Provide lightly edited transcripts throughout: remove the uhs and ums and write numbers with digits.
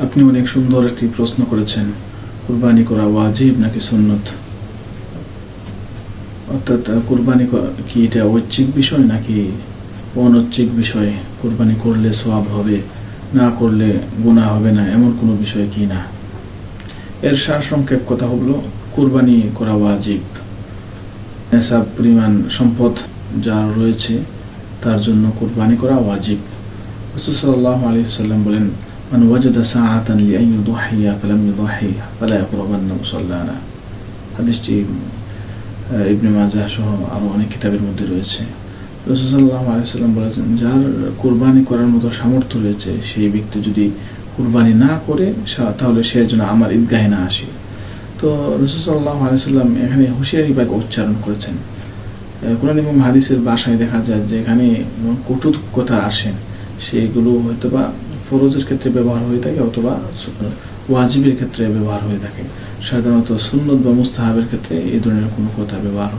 আপনি অনেক সুন্দর একটি প্রশ্ন করেছেন, কুরবানি করা ওয়াজিব নাকি সুন্নত। অর্থাৎ কুরবানি কি এটা ঐচ্ছিক বিষয় নাকি অনৈচ্ছিক বিষয়, কুরবানি করলে সওয়াব হবে, না করলে গুনাহ হবে না, এমন কোনো বিষয় কি না। এর সারসংক্ষেপ কথা হলো কুরবানি করা ওয়াজিব। নেশাব পরিমাণ সম্পদ যার রয়েছে তার জন্য কুরবানি করা ওয়াজিব। রাসূল সাল্লাল্লাহু আলাইহি ওয়াসাল্লাম বলেন, মান ওয়াজাদা সাআতান লিআন ইউদহিয়া ফালাম ইউদহি ফালা ইয়াকরাবান্না মুসাল্লানা। হাদিসটি ইবনে মাজাহ সহ আরো অনেক কিতাবের মধ্যে রয়েছে। রাসূল সাল্লাল্লাহু আলাইহি ওয়াসাল্লাম বলেছেন, যার কুরবানি করার মতো সামর্থ্য রয়েছে সেই ব্যক্তি যদি কুরবানি না করে তাহলে সে যেন আমার ঈদগাহে না আসে। তো রাসূল সাল্লাল্লাহু আলাইহি ওয়াসাল্লাম এখানে হুঁশিয়ারি বাক্য উচ্চারণ করেছেন। কোরআন এবং হাদিসের ভাষায় দেখা যায় যে এখানে কটু কথা আসে, সেগুলো হয়তোবা ফরজের ক্ষেত্রে ব্যবহার হয়ে থাকে অথবা ওয়াজিবের ক্ষেত্রে ব্যবহার হয়ে থাকে। সাধারণত সুন্নত বা মুস্তাহাবের ক্ষেত্রে এই ধরনের কোনো কথা ব্যবহার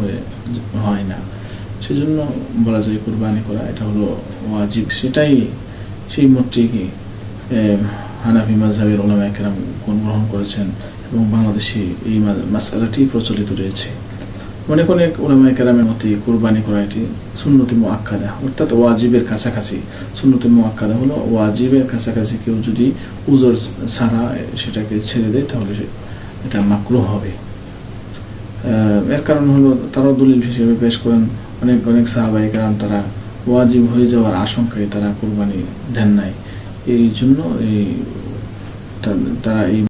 হয় না। সেজন্য বলা যায় কুরবানি করা এটা হলো ওয়াজিব। সেটাই সেই মতটি হানাফি মাযহাবের উলামায়ে কেরাম গ্রহণ করেছেন এবং বাংলাদেশে এই মাসআলাটি প্রচলিত রয়েছে। অনেক উলামায়ে কেরামের মতে কুরবানি করা এটি সুন্নতে মুআক্কাদা, অর্থাৎ ওয়াজিবের কাছাকাছি। সুন্নতে মুআক্কাদা হলো ওয়াজিবের কাছাকাছি কেউ যদি উযর ছাড়া সেটাকে ছেড়ে দেয় তাহলে এটা মাকরুহ হবে। এর কারণ হলো তারাও দলিল হিসেবে পেশ করেন অনেক সাহাবায়ে কেরাম তারা ওয়াজিব হয়ে যাওয়ার আশঙ্কায় তারা কুরবানি দেন নাই। এই জন্য তারা এই